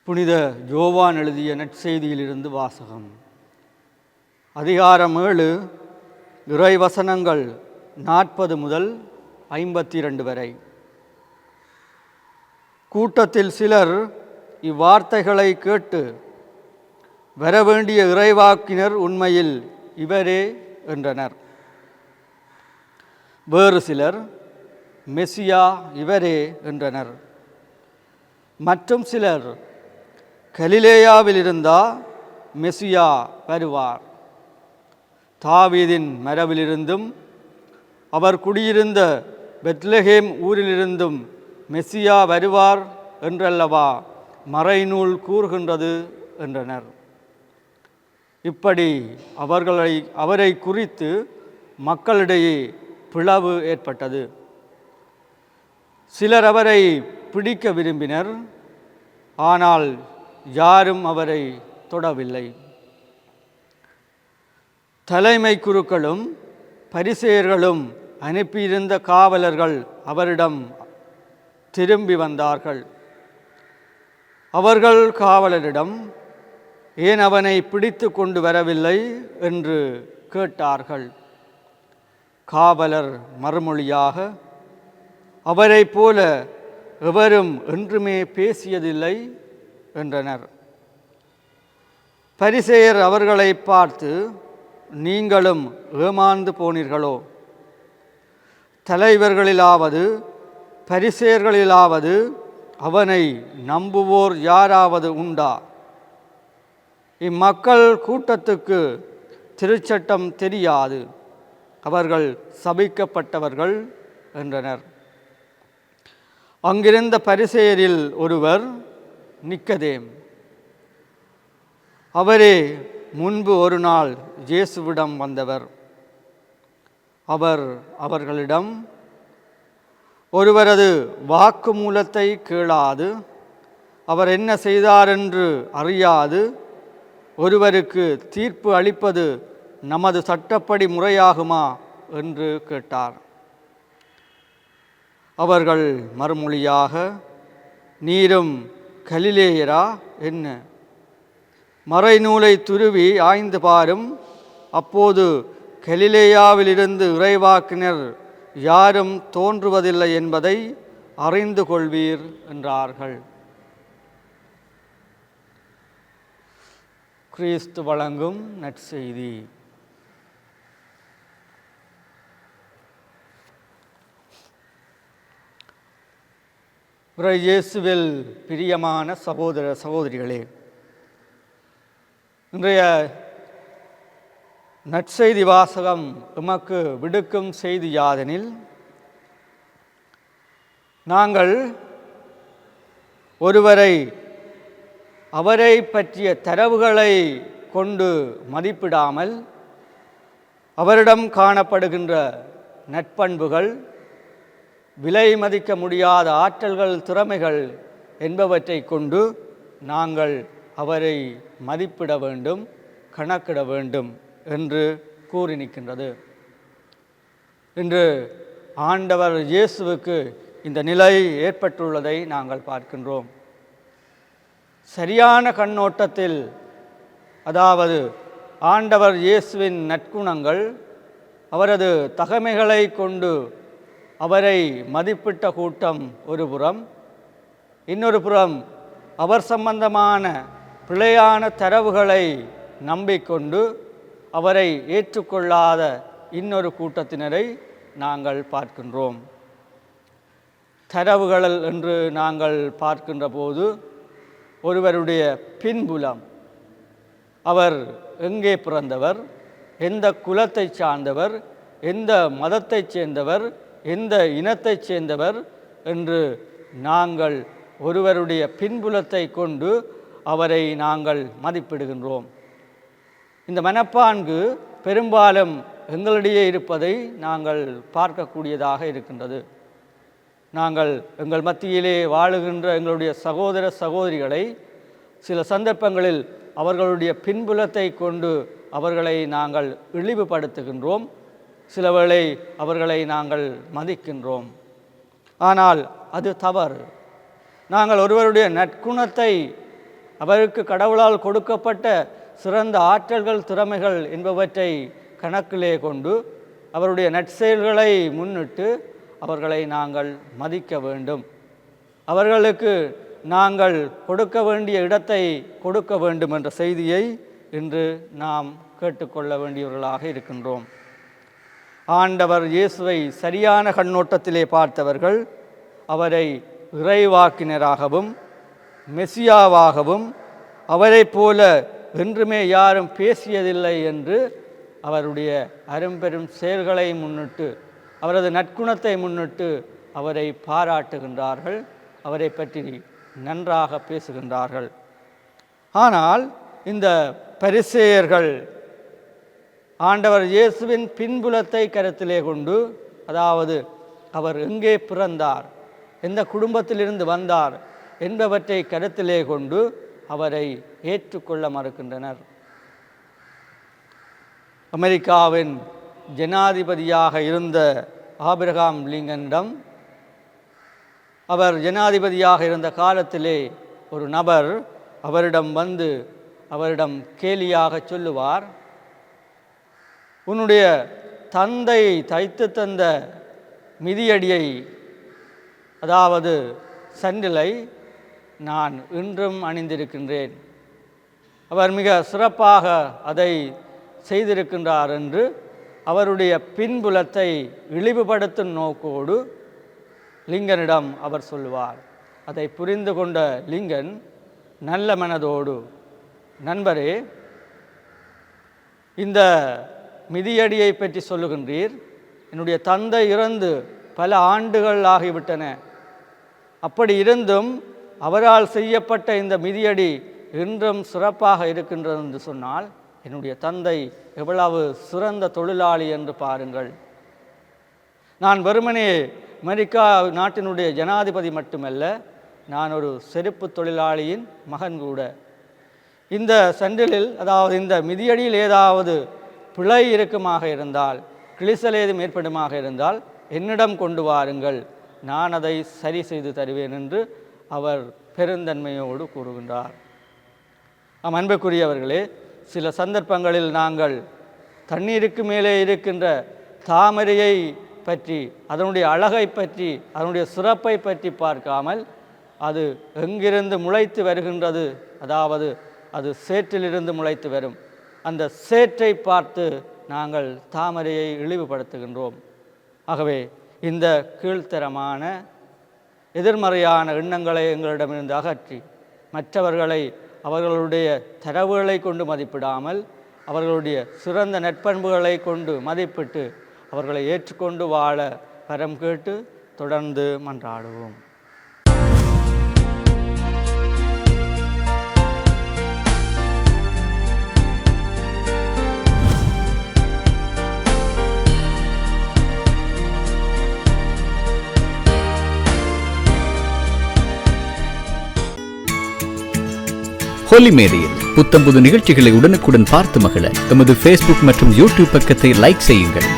புனித யோவான் எழுதிய நற்செய்தியிலிருந்து வாசகம். அதிகாரம் 7, இறைவசனங்கள் 40 முதல் 52 வரை. கூட்டத்தில் சிலர் இவ்வார்த்தைகளை கேட்டு, வரவேண்டிய இறைவாக்கினர் உண்மையில் இவரே என்றனர். வேறு சிலர், மெசியா இவரே என்றனர். மற்றும் சிலர், கலிலேயாவிலிருந்தா மெசியா வருவார், தாவீதின் மரபிலிருந்தும் அவர் குடியிருந்த பெத்லகேம் ஊரிலிருந்தும் மெசியா வருவார் என்றல்லவா மறைநூல் கூறுகின்றது என்றனர். இப்படி அவரை குறித்து மக்களிடையே பிளவு ஏற்பட்டது. சிலர் அவரை பிடிக்க விரும்பினர், ஆனால் யாரும் அவரை தொடவில்லை. தலைமை குருக்களும் பரிசேயர்களும் அனுப்பியிருந்த காவலர்கள் அவரிடம் திரும்பி வந்தார்கள். அவர்கள் காவலரிடம், ஏன் அவனை பிடித்து கொண்டு வரவில்லை என்று கேட்டார்கள். காவலர் மறுமொழியாக, அவரை போல எவரும் என்றுமே பேசியதில்லை என்றனர். பரிசேயர் அவர்களை பார்த்து, நீங்களும் ஏமாந்து போனீர்களோ? தலைவர்களிலாவது பரிசேயர்களிலாவது அவனை நம்புவோர் யாராவது உண்டா? இம்மக்கள் கூட்டத்துக்கு திருச்சட்டம் தெரியாது, அவர்கள் சபிக்கப்பட்டவர்கள் என்றனர். அங்கிருந்த பரிசேயரில் ஒருவர் நிக்கதேம். அவரே முன்பு ஒரு நாள் இயேசுவிடம் வந்தவர். அவர் அவர்களிடம், ஒருவரது வாக்குமூலத்தை கேளாது, அவர் என்ன செய்தார் என்று அறியாது ஒருவருக்கு தீர்ப்பு அளிப்பது நமது சட்டப்படி முறையாகுமா என்று கேட்டார். அவர்கள் மறுமொழியாக, நீரும் கலிலேயரா என்ன? மறைநூலை துருவி ஆய்ந்து பாரும், அப்போது கலிலேயாவிலிருந்து இறைவாக்கினர் யாரும் தோன்றுவதில்லை என்பதை அறிந்து கொள்வீர் என்றார்கள். கிறிஸ்து வழங்கும் நற்செய்தி. இயேசுவில் பிரியமான சகோதர சகோதரிகளே, இன்றைய நற்செய்தி வாசகம் எமக்கு விடுக்கும் செய்தி யாதெனில், நாங்கள் ஒருவரை அவரை பற்றிய தரவுகளை கொண்டு மதிப்பிடாமல், அவரிடம் காணப்படுகின்ற நற்பண்புகள், விலை மதிக்க முடியாத ஆற்றல்கள், திறமைகள் என்பவற்றை கொண்டு நாங்கள் அவரை மதிப்பிட வேண்டும், கணக்கிட வேண்டும் என்று கூறி நிற்கின்றது. இன்று ஆண்டவர் இயேசுவுக்கு இந்த நிலை ஏற்பட்டுள்ளதை நாங்கள் பார்க்கின்றோம். சரியான கண்ணோட்டத்தில், அதாவது ஆண்டவர் இயேசுவின் நற்குணங்கள், அவரது தகமைகளை கொண்டு அவரை மதிப்பிட்ட கூட்டம் ஒரு புறம், இன்னொரு புறம் அவர் சம்பந்தமான பிழையான தரவுகளை நம்பிக்கொண்டு அவரை ஏற்றுக்கொள்ளாத இன்னொரு கூட்டத்தினரை நாங்கள் பார்க்கின்றோம். தரவுகள் என்று நாங்கள் பார்க்கின்ற போது, ஒருவருடைய பின்புலம், அவர் எங்கே பிறந்தவர், எந்த குலத்தை சார்ந்தவர், எந்த மதத்தைச் சேர்ந்தவர், எந்த இனத்தைச் சேர்ந்தவர் என்று நாங்கள் ஒருவருடைய பின்புலத்தை கொண்டு அவரை நாங்கள் மதிப்பிடுகின்றோம். இந்த மனப்பான்கு பெரும்பாலும் எங்களிடையே இருப்பதை நாங்கள் பார்க்கக்கூடியதாக இருக்கின்றது. நாங்கள் எங்கள் மத்தியிலே வாழுகின்ற எங்களுடைய சகோதர சகோதரிகளை சில சந்தர்ப்பங்களில் அவர்களுடைய பின்புலத்தை கொண்டு அவர்களை நாங்கள் இழிவுபடுத்துகின்றோம், சில வேளை அவர்களை நாங்கள் மதிக்கின்றோம். ஆனால் அது தவறு. நாங்கள் ஒருவருடைய நற்குணத்தை அவருக்கு கடவுளால் கொடுக்கப்பட்ட சிறந்த ஆற்றல்கள், திறமைகள் என்பவற்றை கணக்கிலே கொண்டு அவருடைய நற்செயல்களை முன்னிட்டு அவர்களை நாங்கள் மதிக்க வேண்டும். அவர்களுக்கு நாங்கள் கொடுக்க வேண்டிய இடத்தை கொடுக்க வேண்டும் என்ற செய்தியை இன்று நாம் கேட்டுக்கொள்ள வேண்டியவர்களாக இருக்கின்றோம். ஆண்டவர் இயேசுவை சரியான கண்ணோட்டத்திலே பார்த்தவர்கள் அவரை இறைவாக்கினராகவும் மெசியாவாகவும் அவரை போல என்றுமே யாரும் பேசியதில்லை என்று அவருடைய அரும்பெரும் செயல்களை முன்னிட்டு, அவரது நற்குணத்தை முன்னிட்டு அவரை பாராட்டுகின்றார்கள், அவரை பற்றி நன்றாக பேசுகின்றார்கள். ஆனால் இந்த பரிசேயர்கள் ஆண்டவர் இயேசுவின் பின்புலத்தை கருத்திலே கொண்டு, அதாவது அவர் எங்கே பிறந்தார், எந்த குடும்பத்திலிருந்து வந்தார் என்பவற்றை கருத்திலே கொண்டு அவரை ஏற்றுக்கொள்ள மறுக்கின்றனர். அமெரிக்காவின் ஜனாதிபதியாக இருந்த ஆபிரகாம் லிங்கனிடம், அவர் ஜனாதிபதியாக இருந்த காலத்திலே ஒரு நபர் அவரிடம் வந்து அவரிடம் கேலியாக சொல்லுவார், உன்னுடைய தந்தை தைத்து தந்த மிதியடியை, அதாவது சண்டிலை நான் இன்றும் அணிந்திருக்கின்றேன், அவர் மிக சிறப்பாக அதை செய்திருக்கின்றார் என்று அவருடைய பின்புலத்தை இழிவுபடுத்தும் நோக்கோடு லிங்கனிடம் அவர் சொல்லுவார். அதை புரிந்து கொண்ட லிங்கன் நல்ல மனதோடு, நண்பரே, இந்த மிதியடியை பற்றி சொல்லுகின்றீர், என்னுடைய தந்தை இறந்து பல ஆண்டுகள் ஆகிவிட்டன, அப்படி இருந்தும் அவரால் செய்யப்பட்ட இந்த மிதியடி இன்றும் சிறப்பாக இருக்கின்றது என்று சொன்னால் என்னுடைய தந்தை எவ்வளவு சிறந்த தொழிலாளி என்று பாருங்கள். நான் வெறுமனே அமெரிக்கா நாட்டினுடைய ஜனாதிபதி மட்டுமல்ல, நான் ஒரு செருப்பு தொழிலாளியின் மகன் கூட. இந்த சண்டிலில், அதாவது இந்த மிதியடியில் ஏதாவது பிழை இருக்குமாக இருந்தால், கிழிசல் ஏதும் ஏற்படுமாக இருந்தால் என்னிடம் கொண்டு வாருங்கள், நான் அதை சரி செய்து தருவேன் என்று அவர் பெருந்தன்மையோடு கூறுகின்றார். அன்புக்குரியவர்களே, சில சந்தர்ப்பங்களில் நாங்கள் தண்ணீருக்கு மேலே இருக்கின்ற தாமரையை பற்றி, அதனுடைய அழகை பற்றி, அதனுடைய சிறப்பை பற்றி பார்க்காமல் அது எங்கிருந்து முளைத்து வருகின்றது, அதாவது அது சேற்றிலிருந்து முளைத்து வரும், அந்த சேற்றை பார்த்து நாங்கள் தாமரையை இழிவுபடுத்துகின்றோம். ஆகவே இந்த கீழ்த்தரமான எதிர்மறையான எண்ணங்களை எங்களிடமிருந்து அகற்றி மற்றவர்களை அவர்களுடைய தரவுகளை கொண்டு மதிப்பிடாமல் அவர்களுடைய சிறந்த நற்பண்புகளை கொண்டு மதிப்பிட்டு அவர்களை ஏற்றுக்கொண்டு வாழ வரம் கேட்டு தொடர்ந்து மன்றாடுவோம். ஹோலி மேரியில் புத்தம்புது நிகழ்ச்சிகளை உடனுக்குடன் பார்த்து மகிழ எமது ஃபேஸ்புக் மற்றும் யூடியூப் பக்கத்தை லைக் செய்யுங்கள்.